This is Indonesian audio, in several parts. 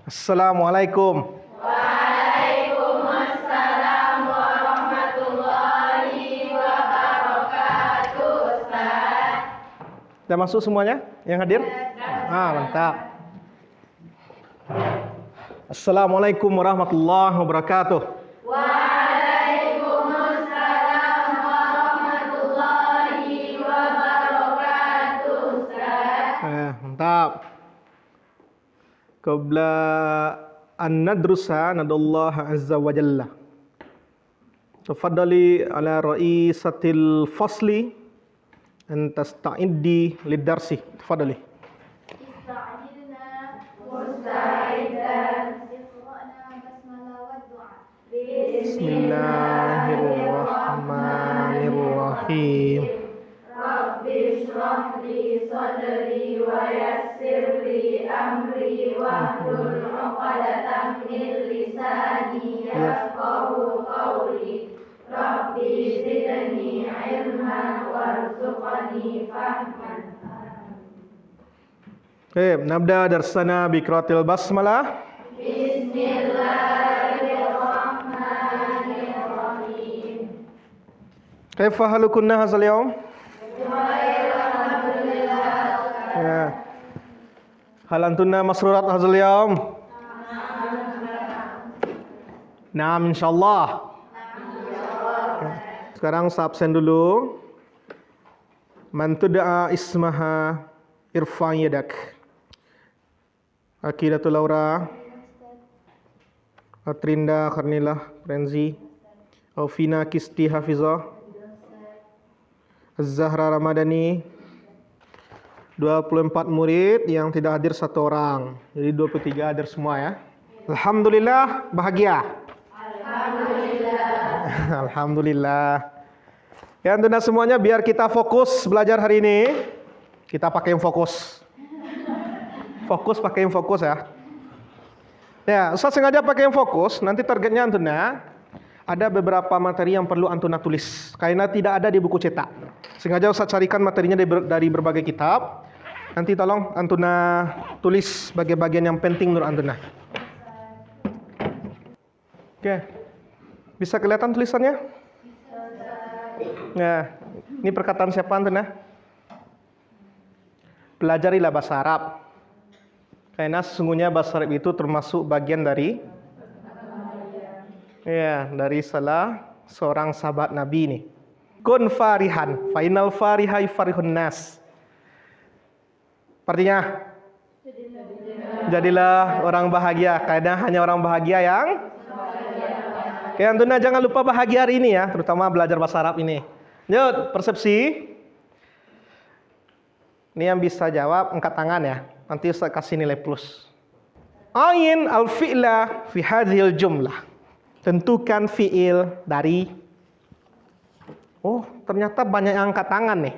Assalamualaikum. Waalaikumsalam warahmatullahi wabarakatuh, Ustaz. Sudah masuk semuanya yang hadir? Mantap. Assalamualaikum warahmatullahi wabarakatuh. Waalaikumsalam warahmatullahi wabarakatuh, Ustaz. Mantap. Qabla an nadrusa nadallaha azza wa jalla. Tafaddali ala ra'isatil fasli an tasta'iddi lid-darsi. Tafaddali. Ista'idna musta'idan. Iqra'na basmalah wa du'a. Bismillahirrahmanirrahim. Rabbi shrah li sadri wa yassir li amri wahlul 'uqdatam min lisani yafqahu qawli. Rabbi zidni ilman warzuqni fahman. Nabda darsana bi qiraatil basmalah. Bismillahirrahmanirrahim. Kaifa halukunna hadzal yawm? Ya. Hal antunna masrurat hadzal yawm? Naam insyaallah. Sekarang absen dulu. Man tud'a ismaha irfa' yadak. Aqidatul Laura, Atrinda Karnilah Renzi, Aufina Kisti Hafizah, Az-Zahra Ramadhani. 24 murid, yang tidak hadir 1 orang. Jadi 23 hadir semua ya. Alhamdulillah, bahagia. Alhamdulillah. Ya tentunya semuanya, biar kita fokus belajar hari ini, kita pakai yang fokus. Fokus, pakai yang fokus ya. Ya, Ustaz sengaja pakai yang fokus. Nanti targetnya Antuna ada beberapa materi yang perlu Antuna tulis karena tidak ada di buku cetak. Sengaja Ustaz carikan materinya dari berbagai kitab. Nanti tolong Antuna tulis bagian-bagian yang penting menurut Antuna. Oke. Bisa kelihatan tulisannya? Ya, ini perkataan siapa Antuna? Pelajarilah bahasa Arab. Karena sesungguhnya bahasa Arab itu termasuk bagian dari dari salah seorang sahabat Nabi ini. Kun farihan, fainal fariha yufarihun nas. Artinya, jadilah orang bahagia, karena hanya orang bahagia yang Antuna jangan lupa bahagia hari ini ya, terutama belajar bahasa Arab ini. Yuk, persepsi. Ini yang bisa jawab, angkat tangan ya. Nanti Ustaz kasih nilai plus. Ain al-fi'la fi hadhil jumlah. Tentukan fi'il dari. Oh, ternyata banyak yang angkat tangan nih.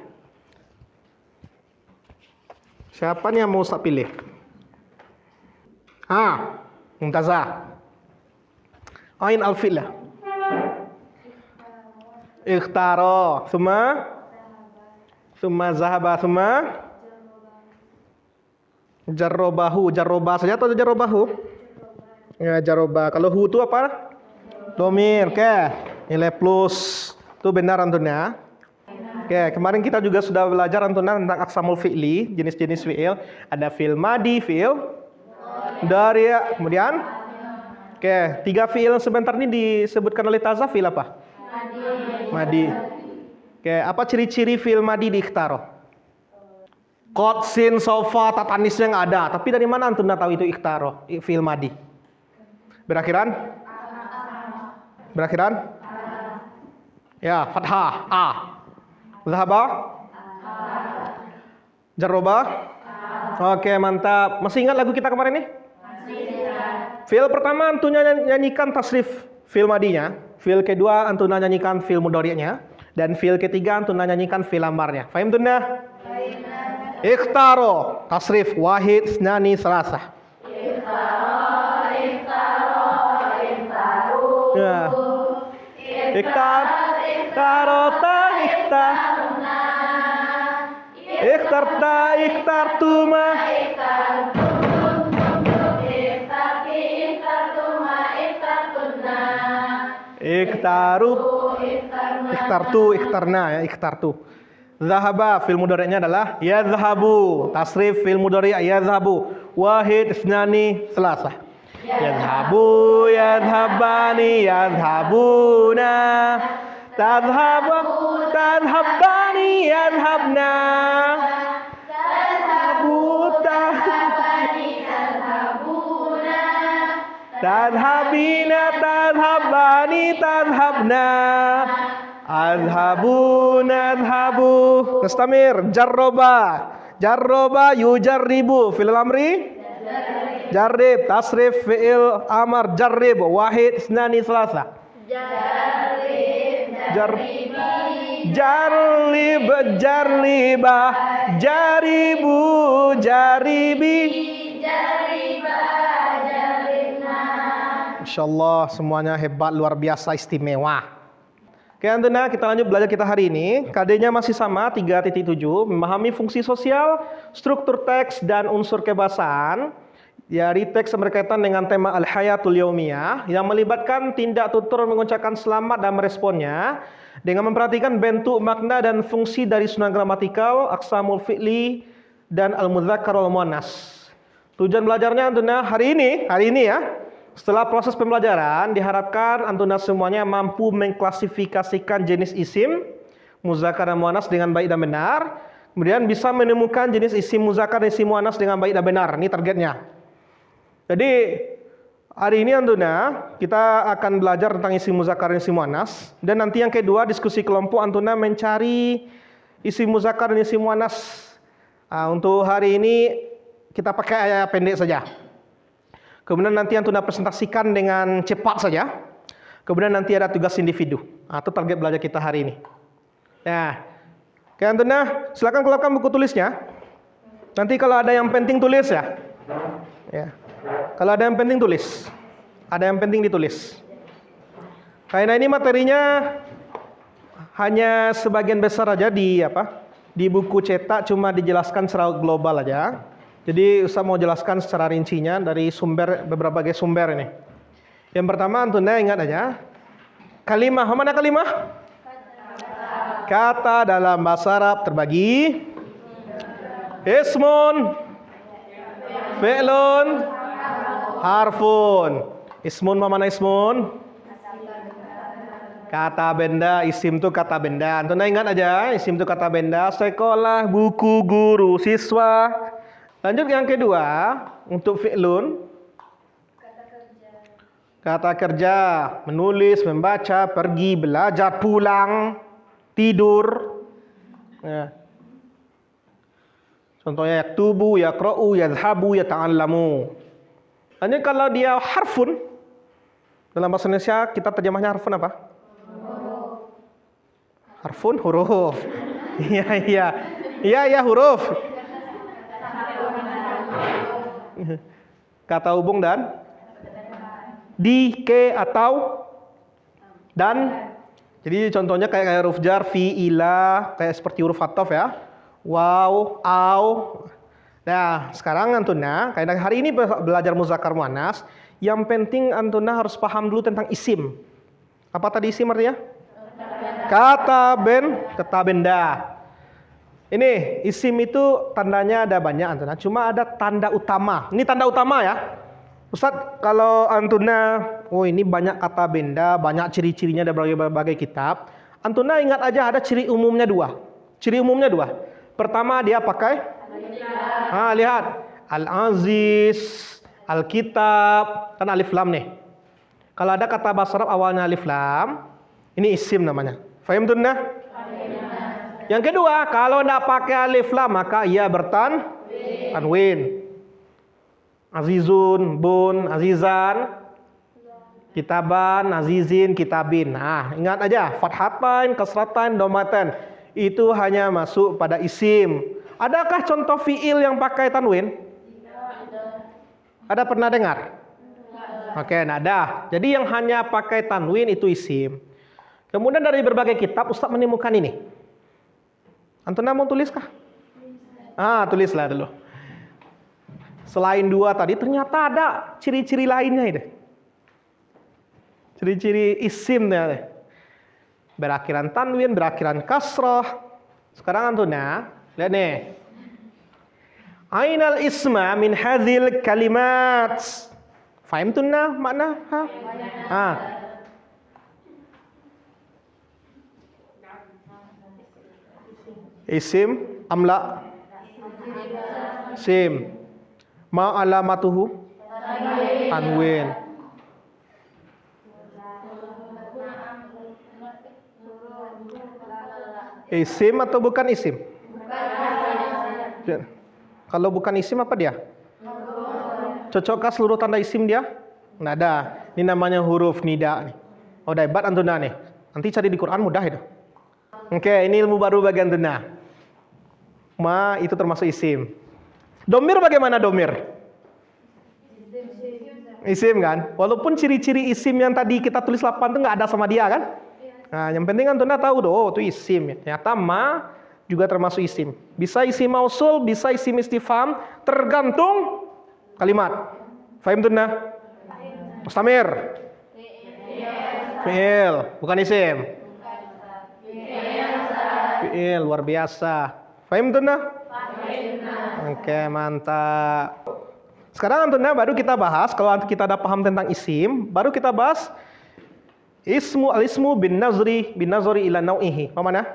Siapa nih yang mau Ustaz pilih? Mumtazah. Ain al-fi'la. Ikhtaro. Summa zahaba. Summa jarrobahu. Jarroba saja atau jarrobahu? Ya, jarroba. Kalau hu itu apa? Domir. Oke. Nilai plus. Itu benar Antuna. Oke, kemarin kita juga sudah belajar Antuna tentang aqsamul fi'li, jenis-jenis fi'il. Ada fi'il madi, fi'il dari, kemudian oke, 3 fi'il yang sebentar ini disebutkan oleh Taza, fi'il apa? Madi. Oke, apa ciri-ciri fi'il madi di ikhtaro? Qad, sin, sofa, tatanisnya nggak ada. Tapi dari mana Antuna tahu itu ikhtaro, fi'il madi? Berakhiran? Ya, fathah, a. Zahaba? Jarroba? Oke, mantap. Masih ingat lagu kita kemarin nih? Fi'il pertama Antuna nyanyikan tasrif fi'il madinya. Fi'il kedua Antuna nyanyikan fi'il mudhari'nya. Dan fi'il ketiga Antuna nyanyikan fi'il amarnya. Fahim Tuna? Ikhtaro, tasrif wahid, isnani, salasah. Ya. Ikhtarota, ikhtartuma. ikhtaru, ikhtarna ya, ikhtartu. Zahaba fi'il mudhari'nya adalah yadhhabu. Tasrif fi'il mudhari' yadhhabu. Wahid, isnani, salasah. Yadhhabu, yadhhabani, yadhhabuna. Tadhhabu, tadhhabbani, yadhhabna. Tadhhabu, tadhhabina, tadhhabbani, tadhhabna. Adhabu, nadhabu. Nastamir. Jarroba yujarribu. Fi'il amri jarrib. Tasrif fi'il amar jarrib. Wahid, isnani, salasa. Jarrib, jarribah. Jaribu, jaribi. Insyaallah semuanya hebat, luar biasa, istimewa. Oke, Antuna, kita lanjut belajar kita hari ini. KD-nya masih sama, 3.7. Memahami fungsi sosial, struktur teks, dan unsur kebahasaan. Dari teks yang berkaitan dengan tema Al-Hayatul Yaumiyah, yang melibatkan tindak tutur mengucapkan selamat dan meresponnya, dengan memperhatikan bentuk, makna, dan fungsi dari susunan gramatikal, aqsamul fi'li, dan al-mudzakkar wal muannas. Tujuan belajarnya, Antuna, hari ini ya. Setelah proses pembelajaran, diharapkan Antuna semuanya mampu mengklasifikasikan jenis isim, muzakkar dan muannas dengan baik dan benar. Kemudian bisa menemukan jenis isim muzakkar dan isim muannas dengan baik dan benar. Ini targetnya. Jadi, hari ini Antuna, kita akan belajar tentang isim muzakkar dan isim muannas. Dan nanti yang kedua, diskusi kelompok Antuna mencari isim muzakkar dan isim muannas. Untuk hari ini, kita pakai ayat pendek saja. Kemudian nanti Antuna presentasikan dengan cepat saja. Kemudian nanti ada tugas individu. Itu target belajar kita hari ini. Nah, oke Antuna, silakan keluarkan buku tulisnya. Nanti kalau ada yang penting tulis ya. Kalau ada yang penting tulis. Ada yang penting ditulis. Karena ini materinya hanya sebagian besar aja di buku cetak, cuma dijelaskan secara global aja. Jadi Ustaz mau jelaskan secara rincinya dari beberapa sumber ini. Yang pertama Antuna ingat aja. Kalimah, mana kalimah? Kata dalam bahasa Arab terbagi ismun, fi'lun, harfun. Ismun mana ismun? Kata benda, isim itu kata benda. Antuna ingat aja, isim itu kata benda. Sekolah, buku, guru, siswa. Lanjut yang kedua, untuk fi'lun. Kata kerja, menulis, membaca, pergi, belajar, pulang, tidur. Ya. Contohnya yaktubu, yaqra'u, yadhhabu, yata'allamu. Lanjut kalau dia harfun, dalam bahasa Indonesia kita terjemahnya harfun apa? Harfun, huruf. Iya, huruf. Kata hubung dan di, ke, atau dan. Jadi contohnya kayak huruf jar, fi, ila, kayak seperti huruf ataf ya. Waw, au. Nah, sekarang Antuna, kayak hari ini belajar muzakkar muannas, yang penting Antuna harus paham dulu tentang isim. Apa tadi isim artinya? Kata benda. Ini isim itu tandanya ada banyak Antuna, cuma ada tanda utama. Ini tanda utama ya. Ustadz, kalau Antuna, ini banyak kata benda, banyak ciri-cirinya dari berbagai kitab. Antuna ingat aja ada ciri umumnya dua. Pertama dia pakai lihat Al-Aziz, Al-Kitab, kan alif lam nih. Kalau ada kata bahasa Arab awalnya alif lam, ini isim namanya. Fahim Tuna? Yang kedua, kalau tidak pakai alif lam maka ia bertanwin. Azizun, bun, azizan, kitaban, azizin, kitabin. Nah, ingat aja, fathatain, kasratain, domatan. Itu hanya masuk pada isim. Adakah contoh fiil yang pakai tanwin? Ada pernah dengar? Oke, nah ada. Jadi yang hanya pakai tanwin itu isim. Kemudian dari berbagai kitab Ustaz menemukan ini. Antuna mau tuliskah? Tulislah dulu. Selain dua tadi ternyata ada ciri-ciri lainnya ini. Ciri-ciri isim ya. Berakhiran tanwin, berakhiran kasrah. Sekarang antunnya, lihat nih. Ainal isma min hadhil kalimat. Faham tunna makna? Ha? Isim amla. Sim. Ma alamatuhu? Tanwin. Isim atau bukan isim? Kalau bukan isim apa dia? Cocokkah seluruh tanda isim dia? Nggak ada. Ini namanya huruf nida nih. Oh, daibat antuna nih. Nanti cari di Quran mudah itu. Oke, ini ilmu baru bagi antuna. Ma itu termasuk isim. Domir bagaimana domir? Isim kan? Walaupun ciri-ciri isim yang tadi kita tulis 8 itu nggak ada sama dia kan? Nah, yang penting antuna tahu oh itu isim. Ternyata ma juga termasuk isim. Bisa isim mausul, bisa isim istifham, tergantung kalimat. Fahim tunna? Mustamir. Fi'il, bukan isim. Fi'il, luar biasa. Fahim tunna? Oke, mantap. Sekarang antunna baru kita bahas, kalau kita ada paham tentang isim, baru kita bahas al-ismu bin nazri ila nau'ihi. Apa mana?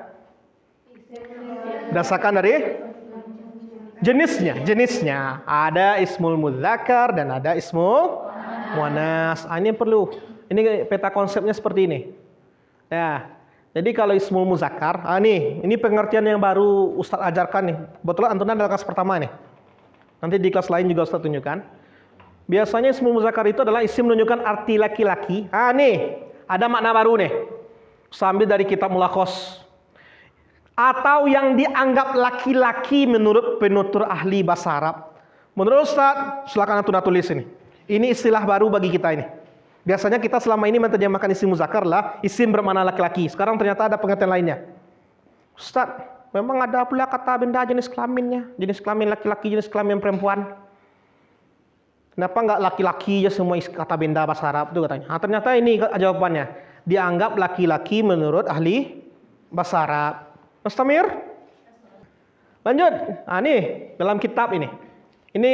Berdasarkan dari jenisnya. Ada ismul mudzakkar dan ada ismul muannas. Ini perlu. Ini peta konsepnya seperti ini. Ya. Jadi kalau ismul mudzakkar, ini pengertian yang baru Ustaz ajarkan nih. Kebetulan antunna adalah kelas pertama nih. Nanti di kelas lain juga Ustaz tunjukkan. Biasanya ismul mudzakkar itu adalah isim menunjukkan arti laki-laki. Nih, ada makna baru nih. Sambil dari kitab Mulakhos. Atau yang dianggap laki-laki menurut penutur ahli bahasa Arab. Menurut Ustaz, silakan antum tulis ini. Ini istilah baru bagi kita ini. Biasanya kita selama ini menerjemahkan isim muzakkar lah, isim bermakna laki-laki. Sekarang ternyata ada pengertian lainnya. Ustaz, memang ada pula kata benda jenis kelaminnya. Jenis kelamin laki-laki, jenis kelamin perempuan. Kenapa enggak laki-laki aja semua kata benda bahasa Arab itu katanya. Ternyata ini jawabannya. Dianggap laki-laki menurut ahli bahasa Arab. Mustamir? Lanjut. Nih dalam kitab ini. Ini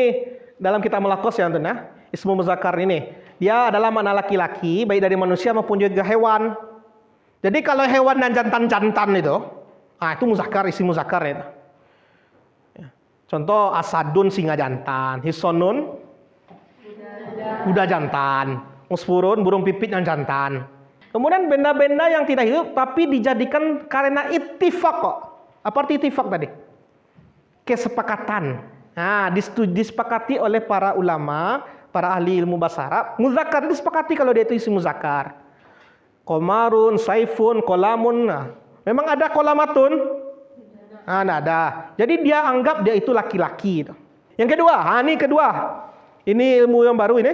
dalam kitab Mulakhos ya tentunya. Ismu muzakkar ini. Dia adalah makna laki-laki baik dari manusia maupun juga hewan. Jadi kalau hewan dan jantan-jantan itu, itu muzakkar, isim muzakkar itu. Contoh asadun singa jantan, hisonun kuda jantan, musfurun burung pipit yang jantan. Kemudian benda-benda yang tidak hidup tapi dijadikan karena ittifaq kok. Apa arti ittifaq tadi? Kesepakatan. Disepakati oleh para ulama, para ahli ilmu bahasa Arab. Muzakkar disepakati kalau dia itu isim muzakkar. Qamarun, saifun, qalamun. Memang ada qalamatun? Nggak ada. Jadi dia anggap dia itu laki-laki. Yang kedua, ini kedua. Ini ilmu yang baru ini.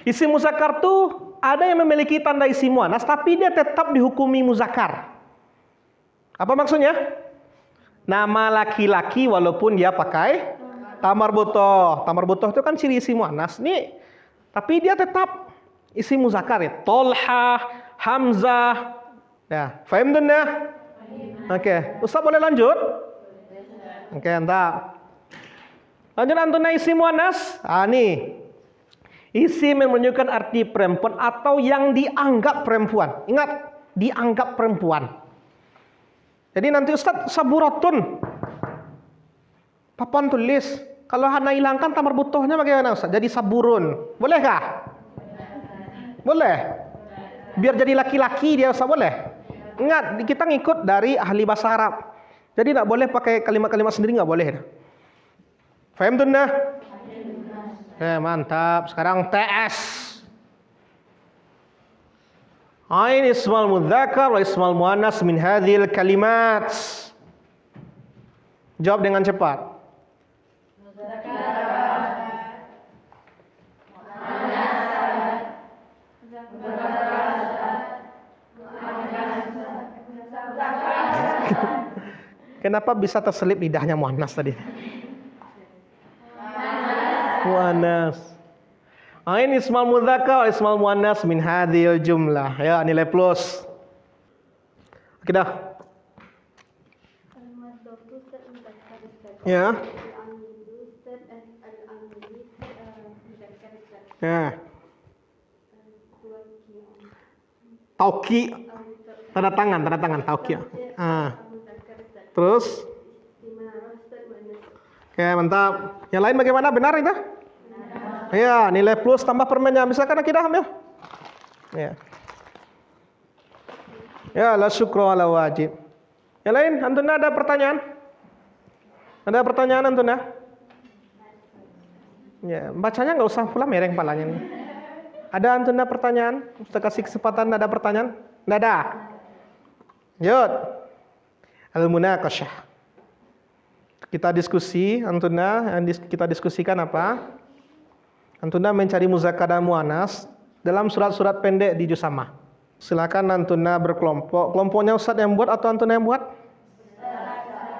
Isim muzakkar tuh ada yang memiliki tanda isim muannas tapi dia tetap dihukumi muzakkar. Apa maksudnya? Nama laki-laki walaupun dia pakai tamar butoh. Tamar butoh itu kan ciri isim muannas nih. Tapi dia tetap isim muzakkar ya. Tolha, Hamzah. Ya, faham ya? Oke, Ustaz boleh lanjut? Oke, mantap. Lanjut antuna isim muannas. Nih. Isim yang menunjukkan arti perempuan atau yang dianggap perempuan. Ingat, dianggap perempuan. Jadi nanti Ustaz saburatun. Papan tulis. Kalau hana hilangkan tamar butohnya bagaimana Ustaz? Jadi saburun. Bolehkah? Boleh. Biar jadi laki-laki dia Ustaz boleh. Ingat, kita ngikut dari ahli bahasa Arab. Jadi tidak boleh pakai kalimat-kalimat sendiri, nggak boleh. Faham tuh nah? Mantap. Sekarang TS. Ain ismal mudzakkar wa ismal muannas min hadhil kalimat. Jawab dengan cepat. Kenapa bisa terselip lidahnya muannas tadi? Muannas. Ini ismal mudzakkar, ismal muannas min hadhil jumlah. Ya, nilai plus. Oke dah. Ya. Ya. Tauki. Tanda tangan tauki. Terus? Oke, mantap. Yang lain bagaimana? Benar itu? Ya, nilai plus tambah permennya. Misalkan kita ambil. Ya. Ya, la syukra ala wajib. Yang lain, antuna ada pertanyaan? Ada pertanyaan antuna? Ya, bacanya nggak usah pula mereng palanya nih. Ada antuna pertanyaan? Ustaz kasih kesempatan ada pertanyaan? Nggak ada. Yud. Al-munaqasyah. Kita diskusi, antuna kita diskusikan apa? Antuna mencari muzakkar dan muannas dalam surat-surat pendek di juz amma. Silakan antuna berkelompok. Kelompoknya Ustaz yang buat atau antuna yang buat?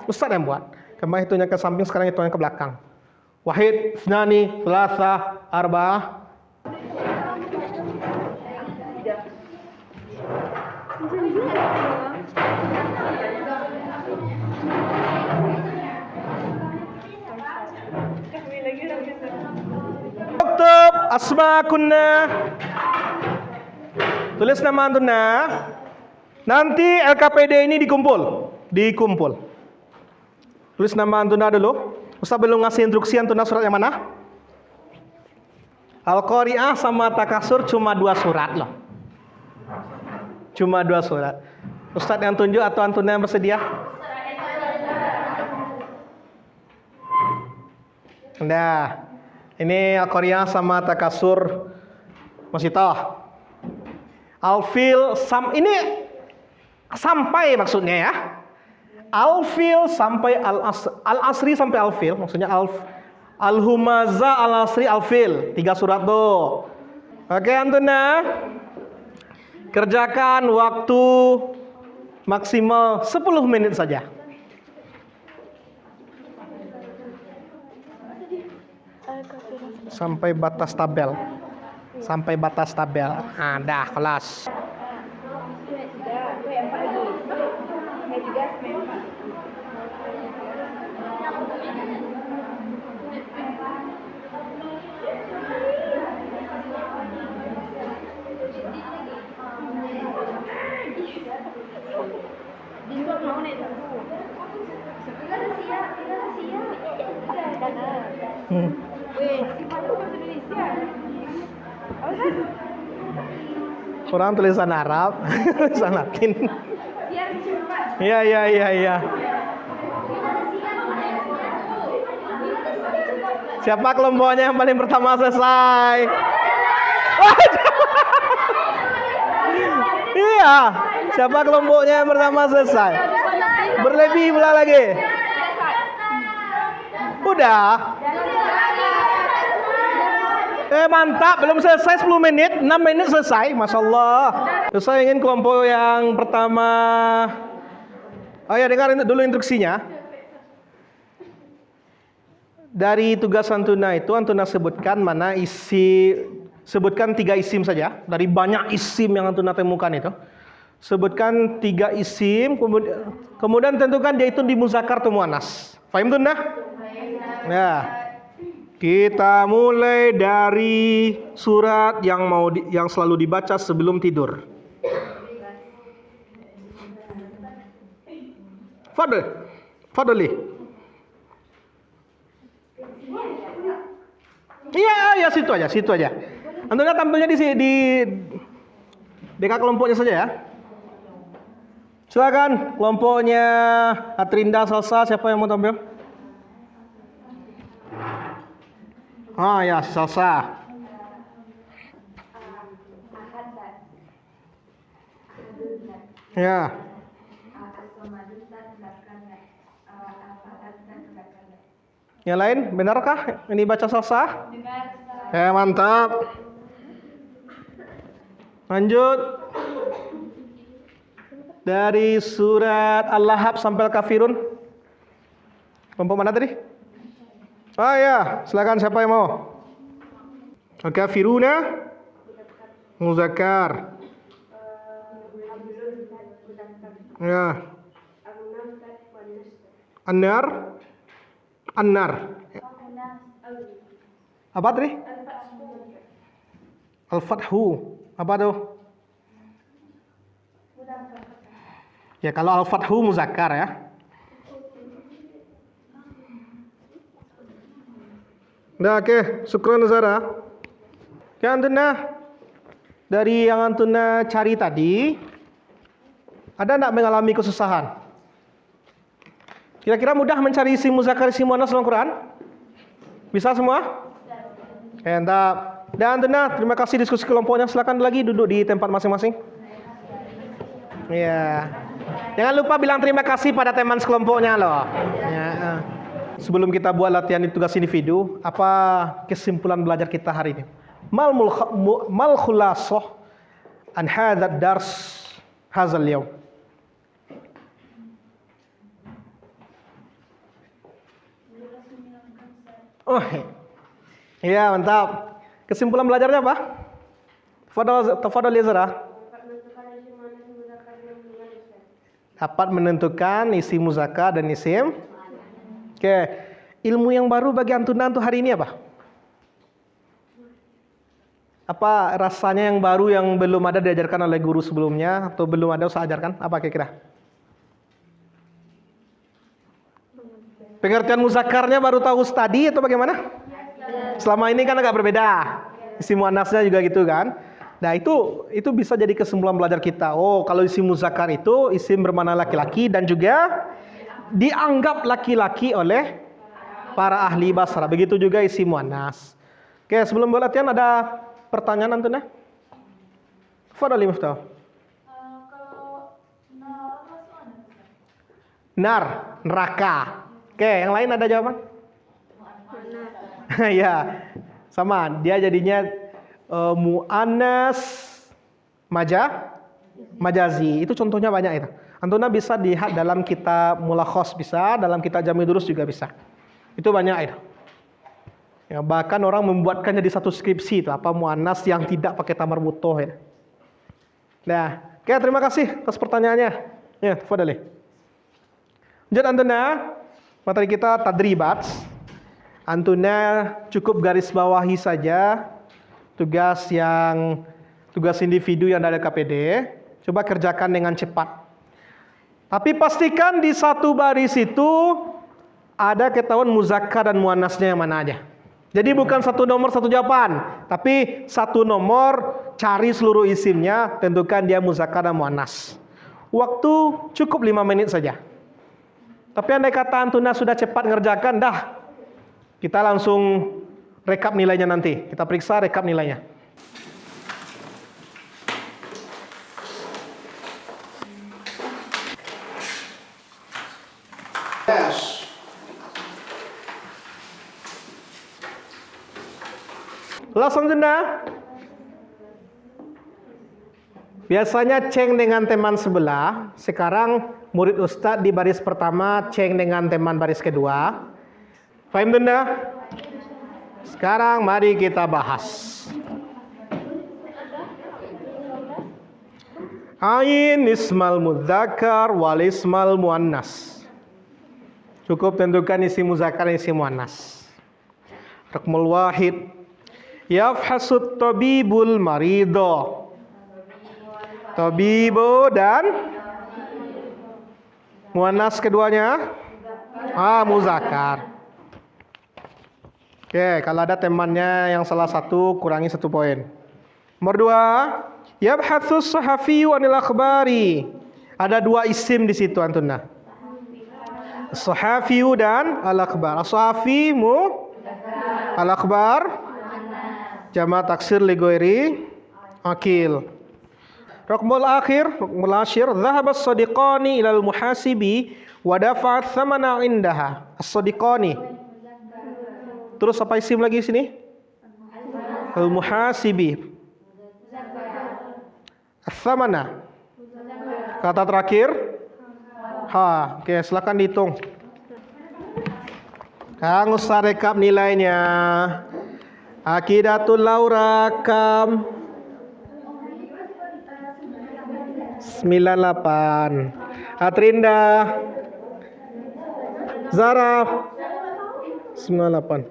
Ustaz yang buat. Kemarin hitungnya ke samping, sekarang hitungnya ke belakang. Wahid, Thnani, Thalatha, Arba'ah. Uktub asma kunna. Tulis nama antuna. Nanti LKPD ini dikumpul. Tulis nama antuna dulu. Ustaz belum ngasih instruksi antuna surat yang mana? Al-Qari'ah sama Takasur cuma 2 surat loh. Cuma 2 surat. Ustaz yang tunjuk atau antuna yang bersedia? Nah, ini Al-Qari'ah sama Takasur masih tahu. Al-Fil ini sampai maksudnya ya. Al-Fil sampai Al-Asri sampai Al-Fil, maksudnya Al-Humaza, Al-Asri, Al-Fil. 3 surat tuh. Oke, antuna. Kerjakan waktu maksimal 10 menit saja. Sampai batas tabel. Nah, dah kelas. Kurang tulisan Arab, tulisan Latin. Iya. Siapa kelompoknya yang paling pertama selesai? Iya, siapa kelompoknya yang pertama selesai? Berlebih pula lagi. Udah. Mantap, belum selesai 10 menit, 6 menit selesai, Masya Allah. Terus saya ingin kelompok yang pertama. Oh ya, dengar dulu instruksinya. Dari tugas antuna itu, antuna sebutkan mana sebutkan 3 isim saja. Dari banyak isim yang antuna temukan itu. Sebutkan 3 isim, kemudian tentukan dia itu di muzakkar atau muannas. Fahim tuh nah? Nah. Kita mulai dari surat yang selalu dibaca sebelum tidur. Fadli. Iya, situ aja. Antuna tampilnya di dekat kelompoknya saja ya. Silakan kelompoknya Atrinda, Salsa, siapa yang mau tampil? Ah ya, Salsa. Ya. Yang lain, benarkah ini baca Salsa? Benar. Mantap. Lanjut. Dari surat Al-Lahab sampai Al-Kafirun. Kelompok mana tadi? Oh ya, silakan siapa yang mau? Al-kafiruna muzakkar. Ya. An-nar. An-nar. Apa tadi? Al-fathu. Apa tuh? Ya, kalau al-fathu muzakkar ya. Nah, oke, syukran Zara. Oke, Antuna, dari yang Antuna cari tadi, ada enggak mengalami kesusahan? Kira-kira mudah mencari isim muzakkar isim muannas dalam Quran? Bisa semua? Oke, mantap. Dan Antuna, terima kasih diskusi kelompoknya. Silakan lagi duduk di tempat masing-masing. Iya. Jangan lupa bilang terima kasih pada teman sekelompoknya loh. Ya. Sebelum kita buat latihan tugas individu, apa kesimpulan belajar kita hari ini? Mal khulasah an hadzal dars hadzal yaum. Oh, iya mantap. Kesimpulan belajarnya apa? Tafadhal ya Zara. Dapat menentukan isim muzakkar dan isim. Oke, ilmu yang baru bagi Antuna untuk hari ini apa? Apa rasanya yang baru yang belum ada diajarkan oleh guru sebelumnya atau belum ada usah ajarkan? Apa kira-kira? Pengertian muzakkarnya baru tahu tadi atau bagaimana? Selama ini kan agak berbeda. Isim muannasnya juga gitu kan. Nah, itu bisa jadi kesimpulan belajar kita. Oh, kalau isim muzakkar itu isim bermakna laki-laki dan juga dianggap laki-laki oleh para ahli bahasa Arab. Begitu juga isim muannas. Oke, sebelum latihan ada pertanyaan Antuna? Fadhali Miftah. Nar, neraka. Oke, yang lain ada jawaban? Ya, sama. Dia jadinya muannas majazi. Itu contohnya banyak itu. Antuna bisa dilihat dalam kitab Mulakhos bisa, dalam kitab Jami' Durus juga bisa. Itu banyak itu. Ya, bahkan orang membuatkan jadi satu skripsi itu apa muannas yang tidak pakai tamar butoh ya. Nah, oke, terima kasih atas pertanyaannya. Ya, tafadhali. Lanjut Antuna, materi kita tadribat. Antuna cukup garis bawahi saja tugas individu yang ada KPD. Coba kerjakan dengan cepat. Tapi pastikan di satu baris itu ada ketahuan muzakkar dan muannasnya yang mana aja. Jadi bukan satu nomor satu jawaban, tapi satu nomor cari seluruh isimnya, tentukan dia muzakkar dan muannas. Waktu cukup 5 menit saja. Tapi andai kata Antuna sudah cepat ngerjakan, dah kita langsung rekap nilainya nanti. Kita periksa rekap nilainya. Yes. Langsung Antuna. Biasanya ceng dengan teman sebelah. Sekarang murid Ustadz di baris pertama ceng dengan teman baris kedua. Faham Bunda? Sekarang mari kita bahas. Ain ismal mudzakkar wal ismal muannas. Cukup tentukan isi muzakkar dan isi muannas. Raqmul wahid. Yafhasut tabibul marido. Tabibu dan muannas keduanya muzakkar. Oke, kalau ada temannya yang salah satu kurangi 1 poin. Nomor 2, yabhatsus sahafiyu anil akhbari. Ada 2 isim di situ Antuna. Sahafiyu dan al-akhbar. As-sahafi al-akhbar jama' taksir li ghairi akil. Raqmul asyir, dhahaba as-sadiqani ila al-muhasibi wa dafa'at thamana indaha. As-sadiqani. Terus apa isim lagi sini? Al-muhasibi. As-thamana. Kata terakhir oke, silakan dihitung. Kang Ustaz rekap nilainya. Aqidatul Laurakam 98. Atrinda, Zara 98.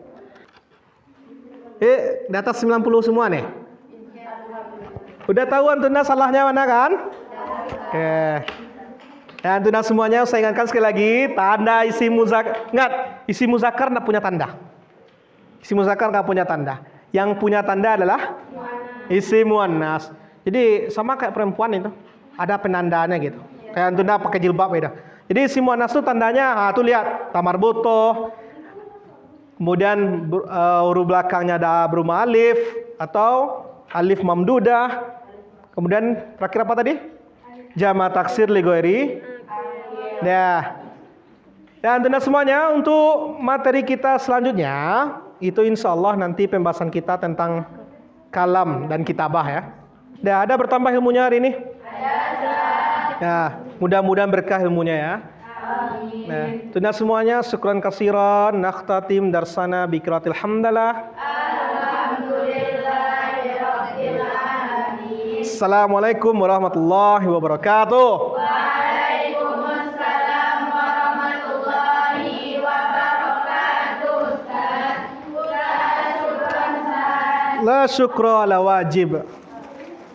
Di atas 90 semua nih. Udah tahu antuna salahnya mana kan? Oke. Ya, antuna semuanya saya ingatkan sekali lagi, tanda isi muzakkar. Ingat, isi muzakkar enggak punya tanda. Isi muzakkar enggak punya tanda. Yang punya tanda adalah isi muannas. Jadi sama kayak perempuan itu, ada penandanya gitu. Kayak antuna pakai jilbab beda. Jadi isi muannas itu tandanya, tuh lihat, tamar butuh. Kemudian huruf belakangnya ada berumah alif atau alif mamdudah. Kemudian terakhir apa tadi? Jama taksir li ghairi. Ya. Dan tentunya semuanya untuk materi kita selanjutnya itu insya Allah nanti pembahasan kita tentang kalam dan kitabah ya. Ada bertambah ilmunya hari ini? Ya, mudah-mudahan berkah ilmunya ya. Nah, tentunya semuanya syukran katsiran nakhtatim darsana bi qiraatil hamdalah. Assalamualaikum warahmatullahi wabarakatuh. Waalaikumsalam warahmatullahi wabarakatuh. Ustaz, syukran. La syukra ala wajib.